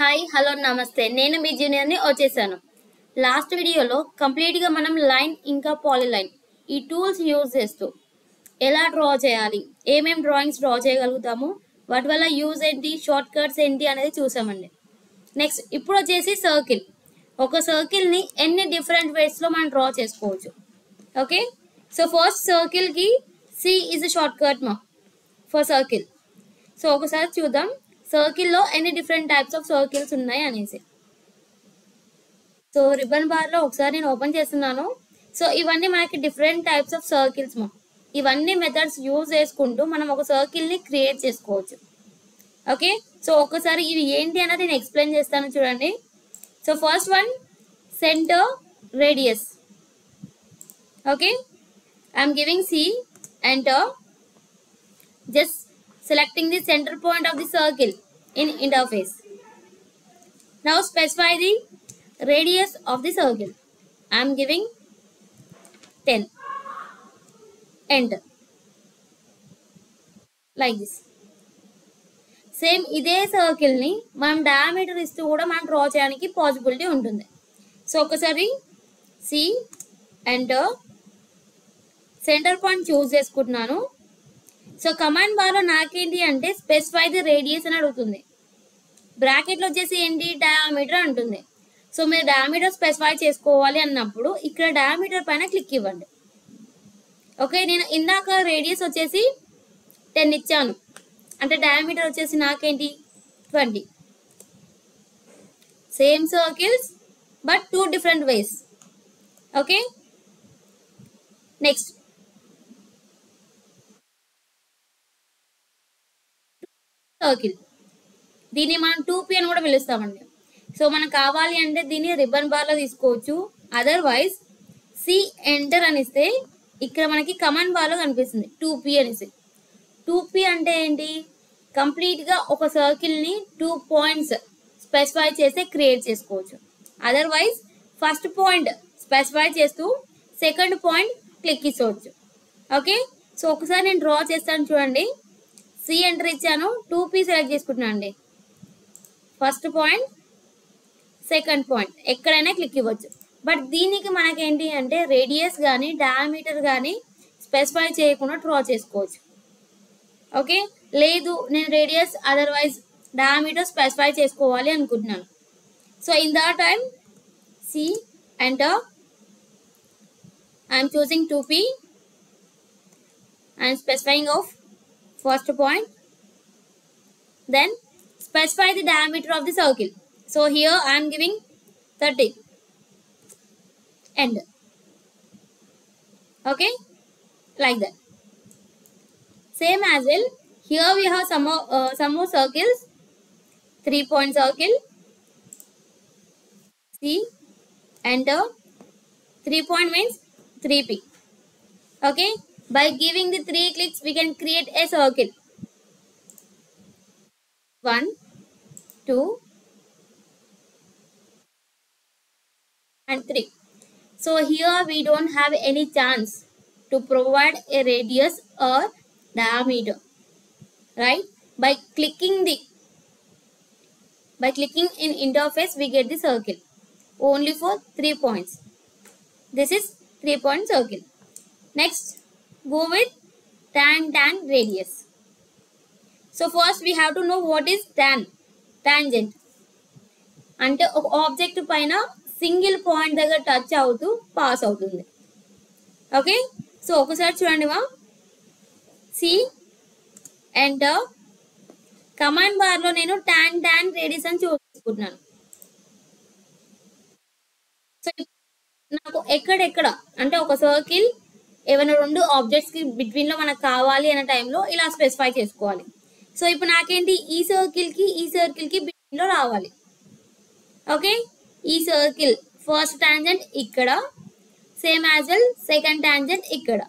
Hi hello నమస్తే నేను మీ జూనియర్ని వచ్చేసాను. లాస్ట్ వీడియోలో కంప్లీట్గా మనం లైన్ ఇంకా పాలిలైన్ ఈ టూల్స్ యూజ్ చేస్తూ ఎలా డ్రా చేయాలి, ఏమేం డ్రాయింగ్స్ డ్రా చేయగలుగుతాము, వాటి వల్ల యూజ్ ఏంటి, షార్ట్ కట్స్ ఏంటి అనేది చూసామండి. నెక్స్ట్ ఇప్పుడు వచ్చేసి సర్కిల్. ఒక సర్కిల్ని ఎన్ని డిఫరెంట్ వేస్లో మనం డ్రా చేసుకోవచ్చు. ఓకే, సో ఫస్ట్ సర్కిల్కి సి ఈజ్ షార్ట్ కట్ మా ఫర్ సర్కిల్. సో ఒకసారి చూద్దాం సర్కిల్లో ఎన్ని డిఫరెంట్ టైప్స్ ఆఫ్ సర్కిల్స్ ఉన్నాయి అనేసి. సో రిబ్బన్ బార్లో ఒకసారి నేను ఓపెన్ చేస్తున్నాను. సో ఇవన్నీ మనకి డిఫరెంట్ టైప్స్ ఆఫ్ సర్కిల్స్ మా. ఇవన్నీ మెథడ్స్ యూజ్ చేసుకుంటూ మనం ఒక సర్కిల్ని క్రియేట్ చేసుకోవచ్చు. ఓకే, సో ఒకసారి ఇవి ఏంటి అన్నది నేను ఎక్స్ప్లెయిన్ చేస్తాను చూడండి. So first one centre radius. Okay, I'm giving C, enter, just selecting the center point of the circle in interface. Now specify the radius of the circle. I am giving 10. Enter. Like this. Same ఇదే సర్కిల్ని మనం diameter ఇస్తూ కూడా మనం draw చేయడానికి possibility ఉంటుంది. So ఒకసారి C, enter, center point choose చేసుకుంటున్నాను. So command బార్లో నాకేంటి అంటే స్పెసిఫై ది రేడియస్ అని అడుగుతుంది. బ్రాకెట్లో వచ్చేసి ఏంటి డయామీటర్ అంటుంది. సో మీరు డయామీటర్ స్పెసిఫై చేసుకోవాలి అన్నప్పుడు ఇక్కడ డయామీటర్ పైన క్లిక్ ఇవ్వండి. ఓకే, నేను ఇందాక రేడియస్ వచ్చేసి 10 ఇచ్చాను, అంటే డయామీటర్ వచ్చేసి నాకేంటి 20. Same circles but 2 different ways. Okay, next circle. దీన్ని మనం 2P అని కూడా పిలుస్తామండి. సో మనకు కావాలి అంటే దీన్ని రిబ్బన్ బార్లో తీసుకోవచ్చు. అదర్వైజ్ సి, ఎంటర్ అనిస్తే ఇక్కడ మనకి కమాండ్ బార్లో కనిపిస్తుంది 2P అనేసి. 2P అంటే ఏంటి, కంప్లీట్గా ఒక సర్కిల్ని 2 పాయింట్స్ స్పెసిఫై చేస్తే క్రియేట్ చేసుకోవచ్చు. అదర్వైజ్ ఫస్ట్ పాయింట్ స్పెసిఫై చేస్తూ సెకండ్ పాయింట్ క్లిక్ ఇచ్చవచ్చు. ఓకే, సో ఒకసారి నేను డ్రా చేస్తాను చూడండి. సి, ఎంటర్ ఇచ్చాను, 2P సెలెక్ట్ చేసుకుంటున్నాను అండి. ఫస్ట్ పాయింట్, సెకండ్ పాయింట్ ఎక్కడైనా క్లిక్ ఇవ్వచ్చు. బట్ దీనికి మనకేంటి అంటే రేడియస్ కానీ డయామీటర్ కానీ స్పెసిఫై చేయకుండా డ్రా చేసుకోవచ్చు. ఓకే, లేదు నేను రేడియస్ అదర్వైజ్ డయామీటర్ స్పెసిఫై చేసుకోవాలి అనుకుంటున్నాను. So in the time see, enter, I'm choosing 2P, I'm specifying of first point, then specify the diameter of the circle. So here I am giving 30. End. Okay, like that. Same as well. Here we have some more circles. 3-point circle. See, enter. 3 point means 3P. Okay. By giving the 3 clicks, we can create a circle. 1, 2, and 3. So here we don't have any chance to provide a radius or diameter, right? By clicking in interface, we get the circle only for 3 points. This is 3-point circle. Next, go with tan radius. So first we have to know what is tangent. అంటే ఒక object పైన single point దగ్గర touch అవుతూ pass అవుతుంది. Okay, so ఒకసారి చూడండి మా. C, enter, command బార్లో నేను tan రేడియస్ అని చూసుకుంటున్నాను. సో నాకు ఎక్కడెక్కడ అంటే ఒక సర్కిల్ ఏమైనా 2 ఆబ్జెక్ట్స్కి బిట్వీన్లో మనకు కావాలి అనే టైంలో ఇలా స్పెసిఫై చేసుకోవాలి. సో ఇప్పుడు నాకేంటి ఈ సర్కిల్కి బిట్వీన్లో రావాలి. ఓకే, ఈ సర్కిల్ ఫస్ట్ టాంజెంట్ ఇక్కడ, same as well second tangent ఇక్కడ.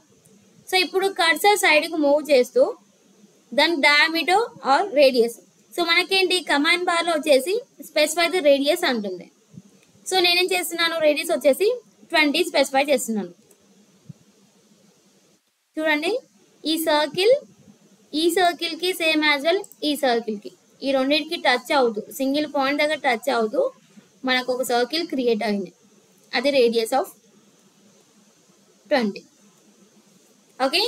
సో ఇప్పుడు కర్సర్ సైడ్కి మూవ్ చేస్తూ దాని డయామీటర్ ఆర్ రేడియస్. సో మనకేంటి కమాండ్ బార్లో వచ్చేసి స్పెసిఫై ది రేడియస్ అంటుంది. సో నేనేం చేస్తున్నాను, రేడియస్ వచ్చేసి 20 స్పెసిఫై చేస్తున్నాను. చూడండి, ఈ సర్కిల్ ఈ సర్కిల్ కి సేమ్ యాజ్ వెల్ ఈ సర్కిల్ కి ఈ రెండింటికి టచ్ అవుతూ సింగిల్ పాయింట్ దగ్గర టచ్ అవుతూ మనకు ఒక సర్కిల్ క్రియేట్ అయింది. అది radius of 20. Okay,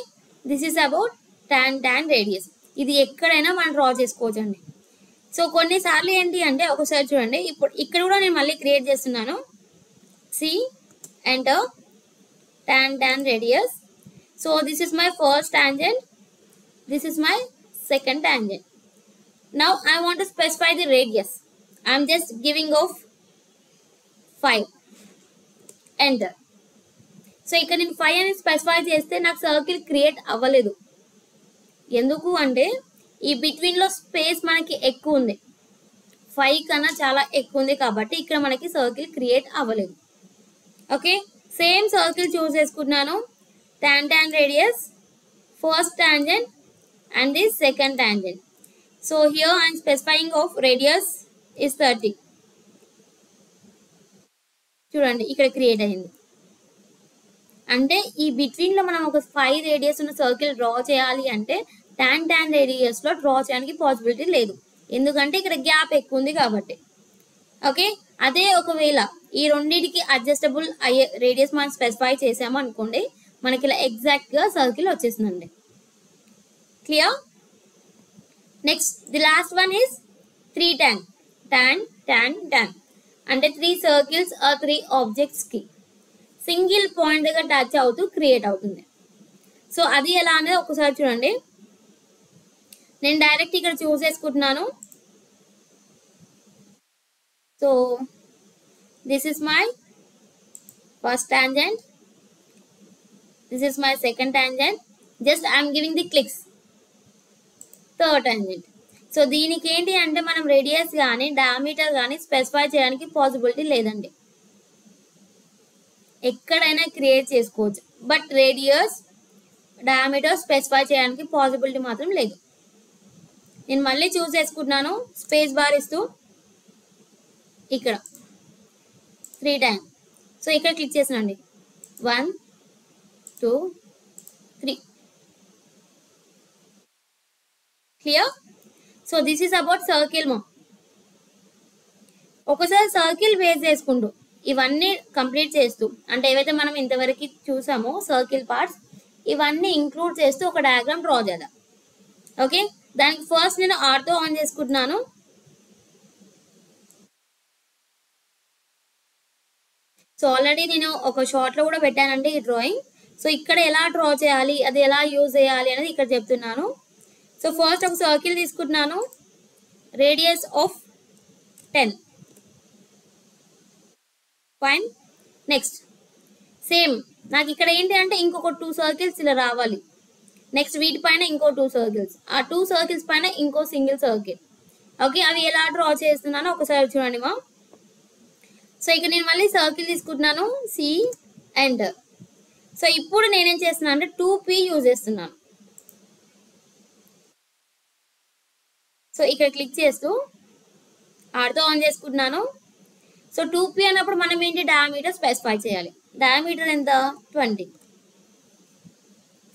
this is about tan radius. ఇది ఎక్కడైనా మనం డ్రా చేసుకోవచ్చు అండి. సో కొన్నిసార్లు ఏంటి అంటే ఒకసారి చూడండి, ఇప్పుడు ఇక్కడ కూడా నేను మళ్ళీ క్రియేట్ చేస్తున్నాను. C enter tan radius. So this is my first tangent, this is my second tangent. Now I want to specify the radius. I am just giving of 5. Enter. So ఇక్కడ నేను 5 అని స్పెసిఫై చేస్తే నాకు circle create అవ్వలేదు. ఎందుకు అంటే ఈ between లో స్పేస్ మనకి ఎక్కువ ఉంది, 5 కన్నా చాలా ఎక్కువ ఉంది కాబట్టి ఇక్కడ మనకి సర్కిల్ క్రియేట్ అవ్వలేదు. ఓకే, సేమ్ సర్కిల్ చూస్ చేసుకుంటున్నాను. tan radius, first tangent and this second tangent. So here I am specifying of radius is 30. చూడండి ఇక్కడ క్రియేట్ అయింది. అంటే ఈ బిట్వీన్ లో మనం ఒక 5 రేడియస్ ఉన్న సర్కిల్ డ్రా చేయాలి అంటే tan రేడియస్ లో డ్రా చేయడానికి పాసిబిలిటీ లేదు, ఎందుకంటే ఇక్కడ గ్యాప్ ఎక్కువ ఉంది కాబట్టి. ఓకే, అదే ఒకవేళ ఈ రెండింటికి అడ్జస్టబుల్ అయ్యే రేడియస్ మనం స్పెసిఫై చేసాము అనుకోండి, మనకి ఇలా ఎగ్జాక్ట్ గా సర్కిల్ వచ్చేసిందండి. Clear? Next, the last one is 3 tan. అంటే 3 circles or 3 objects కి సింగిల్ పాయింట్ దగ్గర టచ్ అవుతూ క్రియేట్ అవుతుంది. సో అది ఎలా అనేది ఒకసారి చూడండి. నేను డైరెక్ట్ ఇక్కడ చూస్ చేసుకుంటున్నాను. So this is my first tangent, this is my second tangent. Just I'm giving the clicks. Third tangent. So దీనికి ఏంటి అంటే మనం రేడియస్ కానీ డయామీటర్ కానీ స్పెసిఫై చేయడానికి పాసిబిలిటీ లేదండి, ఎక్కడైనా క్రియేట్ చేసుకోవచ్చు. బట్ రేడియస్ డయామీటర్ స్పెసిఫై చేయడానికి పాసిబిలిటీ మాత్రం లేదు. నేను మళ్ళీ చూస్ చేసుకుంటున్నాను, స్పేస్ బార్ ఇస్తూ ఇక్కడ 3 times. సో ఇక్కడ click చేసినండి, 1 2 3. Clear? So this is about circle mo. ఒకసారి సర్కిల్ బేస్ చేసుకుంటూ ఇవన్నీ కంప్లీట్ చేస్తూ, అంటే ఏవైతే మనం ఇంతవరకు చూసామో సర్కిల్ పార్ట్స్ ఇవన్నీ ఇంక్లూడ్ చేస్తూ ఒక డయాగ్రామ్ డ్రా చేద్దాం. ఓకే, దానికి ఫస్ట్ నేను ఆర్తో ఆన్ చేసుకుంటున్నాను. సో ఆల్రెడీ నేను ఒక షార్ట్ లో కూడా పెట్టానండి ఈ డ్రాయింగ్. సో ఇక్కడ ఎలా డ్రా చేయాలి, అది ఎలా యూజ్ చేయాలి అనేది ఇక్కడ చెప్తున్నాను. సో ఫస్ట్ ఒక సర్కిల్ తీసుకుంటున్నాను, radius of 10. Fine. Next same నాకు ఇక్కడ ఏంటి అంటే ఇంకొక 2 సర్కిల్స్ ఇలా రావాలి. నెక్స్ట్ వీటిపైన ఇంకో 2 సర్కిల్స్, ఆ 2 సర్కిల్స్ పైన ఇంకో సింగిల్ సర్కిల్. ఓకే, అవి ఎలా డ్రా చేస్తున్నానో ఒకసారి చూడండి మా. సో ఇక్కడ నేను మళ్ళీ సర్కిల్ తీసుకుంటున్నాను, సి ఎంటర్. సో ఇప్పుడు నేనేం చేస్తున్నాను అంటే 2p యూజ్ చేస్తున్నాను. సో ఇక్కడ క్లిక్ చేస్తూ ఆర్తో ఆన్ చేసుకుంటున్నాను. సో 2p అన్నప్పుడు మనం ఏంటి డయామీటర్ స్పెసిఫై చేయాలి. డయామీటర్ ఎంత? 20.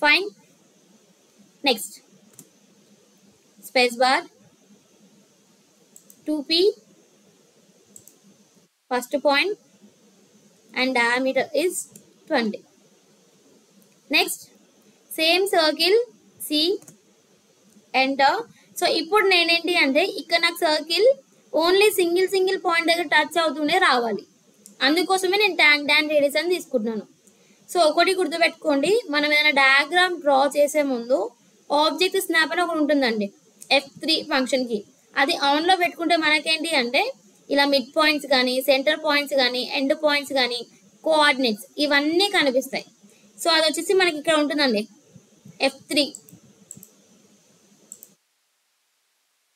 Fine. Next space bar, 2p first point and diameter is 20. Next same circle, C enter. So ఇప్పుడు నేనేంటి అంటే ఇక్కడ నాకు సర్కిల్ ఓన్లీ సింగిల్ పాయింట్ దగ్గర టచ్ అవుతూనే రావాలి, అందుకోసమే నేను tan రేడియస్ అని తీసుకుంటున్నాను. సో ఒకటి గుర్తుపెట్టుకోండి, మనం ఏదైనా డయాగ్రామ్ డ్రా చేసే ముందు ఆబ్జెక్ట్ స్నాప్ అని ఒకటి ఉంటుందండి F3 ఫంక్షన్కి. అది ఆన్లో పెట్టుకుంటే మనకేంటి అంటే ఇలా మిడ్ పాయింట్స్ కానీ సెంటర్ పాయింట్స్ కానీ ఎండ్ పాయింట్స్ కానీ కోఆర్డినేట్స్ ఇవన్నీ కనిపిస్తాయి. సో అది వచ్చేసి మనకి ఇక్కడ ఉంటుందండి F3.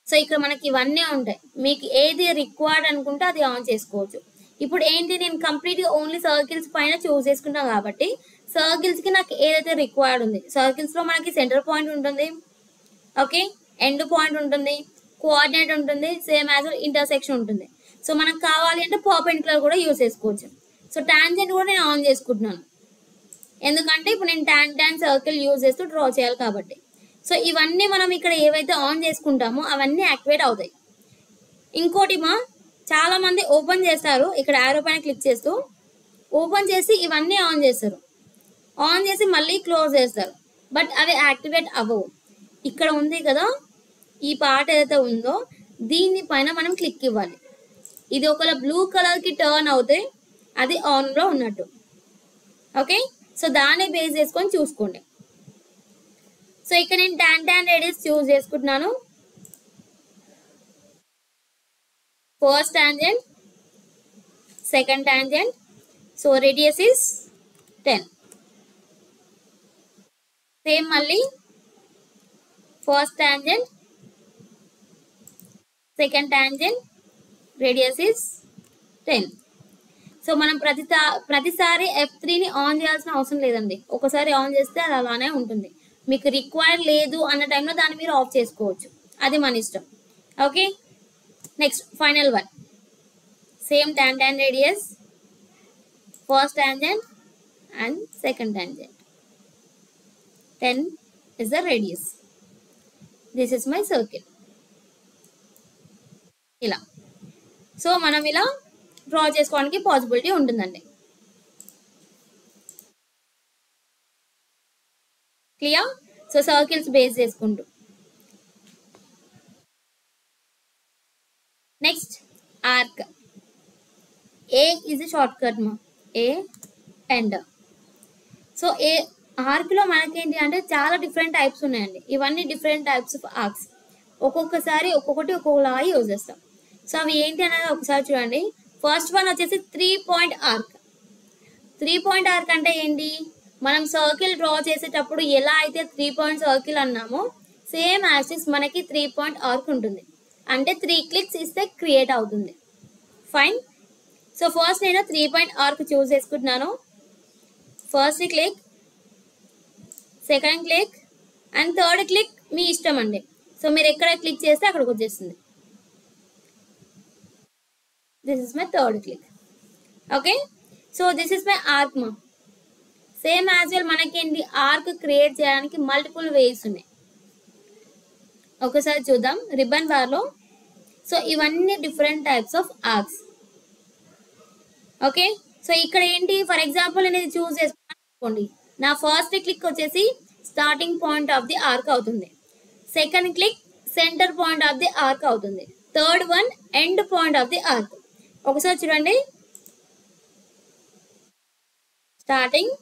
సో ఇక్కడ మనకి ఇవన్నీ ఉంటాయి, మీకు ఏది రిక్వైర్డ్ అనుకుంటే అది ఆన్ చేసుకోవచ్చు. ఇప్పుడు ఏంటి, నేను కంప్లీట్గా ఓన్లీ సర్కిల్స్ పైన చూస్ చేసుకుంటాను కాబట్టి సర్కిల్స్కి నాకు ఏదైతే రిక్వైర్డ్ ఉంది, సర్కిల్స్లో మనకి సెంటర్ పాయింట్ ఉంటుంది, ఓకే, ఎండ్ పాయింట్ ఉంటుంది, కోఆర్డినేట్ ఉంటుంది, సేమ్ యాజ్ ఇంటర్సెక్షన్ ఉంటుంది. సో మనకు కావాలి అంటే పర్పెండిక్యులర్ కూడా యూజ్ చేసుకోవచ్చు. సో టాంజెంట్ కూడా నేను ఆన్ చేసుకుంటున్నాను, ఎందుకంటే ఇప్పుడు నేను tan సర్కిల్ యూజ్ చేస్తూ డ్రా చేయాలి కాబట్టి. సో ఇవన్నీ మనం ఇక్కడ ఏవైతే ఆన్ చేసుకుంటామో అవన్నీ యాక్టివేట్ అవుతాయి. ఇంకోటి చాలా మంది ఓపెన్ చేస్తారు, ఇక్కడ యారో పైన క్లిక్ చేస్తూ ఓపెన్ చేసి ఇవన్నీ ఆన్ చేస్తారు, ఆన్ చేసి మళ్ళీ క్లోజ్ చేస్తారు, బట్ అవి యాక్టివేట్ అవ్వవు. ఇక్కడ ఉంది కదా ఈ పార్ట్ ఏదైతే ఉందో దీని పైన మనం క్లిక్ ఇవ్వాలి. ఇది ఒకవేళ బ్లూ కలర్కి టర్న్ అవుతే అది ఆన్లో ఉన్నట్టు. ఓకే, సో దాన్ని బేస్ చేసుకొని చూసుకోండి. సో ఇక్కడ నేను tan రేడియస్ చూస్ చేసుకుంటున్నాను. First tangent, second tangent, so radius is 10. Same మళ్ళీ first tangent, second tangent, radius is 10. So మనం ప్రతిసారి F3ని ఆన్ చేయాల్సిన అవసరం లేదండి. ఒకసారి ఆన్ చేస్తే అది అలానే ఉంటుంది. మీకు రిక్వైర్డ్ లేదు అన్న టైంలో దాన్ని మీరు ఆఫ్ చేసుకోవచ్చు, అది మన ఇష్టం. Okay, next final one. Same tan radius, first tangent and second tangent. 10 is the radius. This is my circle. ఇలా సో మనం ఇలా డ్రా చేసుకోవడానికి పాసిబిలిటీ ఉంటుందండి. క్లియర్? సో సర్కిల్స్ బేస్ చేసుకుంటూ next arc. A is short cut A and. So A ఆర్క్లో మనకేంటి అంటే చాలా డిఫరెంట్ టైప్స్ ఉన్నాయండి. ఇవన్నీ డిఫరెంట్ టైప్స్ ఆఫ్ ఆర్క్స్. ఒక్కొక్కసారి ఒక్కొక్కటి ఒక్కొక్కలా యూజ్ చేస్తాం. సో అవి ఏంటి అనేది ఒకసారి చూడండి. ఫస్ట్ వన్ వచ్చేసి 3 పాయింట్ ఆర్క్. 3 పాయింట్ ఆర్క్ అంటే ఏంటి? మనం సర్కిల్ డ్రా చేసేటప్పుడు ఎలా అయితే 3 పాయింట్ సర్కిల్ అన్నామో సేమ్ యాసిస్ మనకి 3 పాయింట్ ఆర్క్ ఉంటుంది. అంటే 3 క్లిక్స్ ఇస్తే క్రియేట్ అవుతుంది. ఫైన్. సో ఫస్ట్ నేను 3 పాయింట్ ఆర్క్ చూస్ చేసుకుంటున్నాను. First click, second click and third click మీ ఇష్టం అండి. సో మీరు ఎక్కడ క్లిక్ చేస్తే అక్కడికి వచ్చేస్తుంది. This is my third click. Okay, so this is my arc same as well మనకేంటి ఆర్క్ క్రియేట్ చేయడానికి మల్టిపుల్ వేస్ ఉన్నాయి. ఒకసారి చూద్దాం రిబ్బన్ బార్లో. సో ఇవన్నీ different types of arcs. Okay, so ఇక్కడ ఏంటి ఫర్ ఎగ్జాంపుల్ నేను ఇది చూస్ చేసుకున్నాను అనుకోండి. నా ఫస్ట్ క్లిక్ వచ్చేసి starting point of the arc అవుతుంది. Second click center point of the arc అవుతుంది. Third one end point of the arc. ఒకసారి చూడండి, స్టార్టింగ్,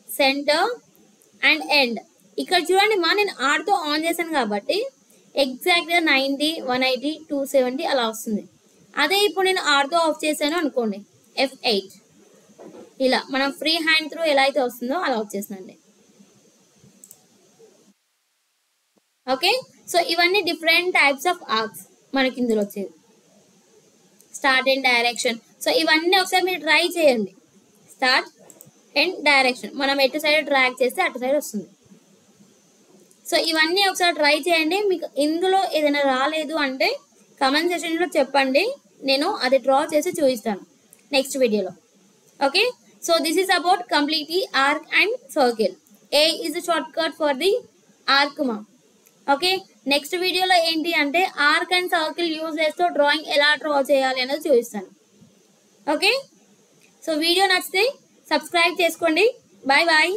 సెంటర్ అండ్ ఎండ్. ఇక్కడ చూడండి నేను ఆర్తో ఆన్ చేశాను కాబట్టి ఎగ్జాక్ట్గా 90, 180, 270 అలా వస్తుంది. అదే ఇప్పుడు నేను ఆర్తో ఆఫ్ చేశాను అనుకోండి, F8 ఇలా మనం ఫ్రీ హ్యాండ్ త్రూ ఎలా అయితే వస్తుందో అలా వచ్చేసిందండి. ఓకే, సో ఇవన్నీ డిఫరెంట్ టైప్స్ ఆఫ్ ఆర్క్స్ మనకి ఇందులో వచ్చేది. Start and direction. సో ఇవన్నీ ఒకసారి మీరు ట్రై చేయండి. స్టార్ట్ అండ్ డైరెక్షన్ మనం ఎటు సైడ్ డ్రాగ్ చేస్తే అటు సైడ్ వస్తుంది. సో ఇవన్నీ ఒకసారి ట్రై చేయండి. మీకు ఇందులో ఏదైనా రాలేదు అంటే కామెంట్ సెక్షన్లో చెప్పండి, నేను అది డ్రా చేసి చూపిస్తాను నెక్స్ట్ వీడియోలో. Okay, so this is about completely arc and circle. A is a shortcut for the arc okay, next వీడియోలో ఏంటి అంటే ఆర్క్ అండ్ సర్కిల్ యూజ్ చేస్తూ డ్రాయింగ్ ఎలా డ్రా చేయాలి అనేది చూపిస్తాను. ఓకే, సో వీడియో నచ్చితే సబ్స్క్రైబ్ చేసుకోండి. Bye bye.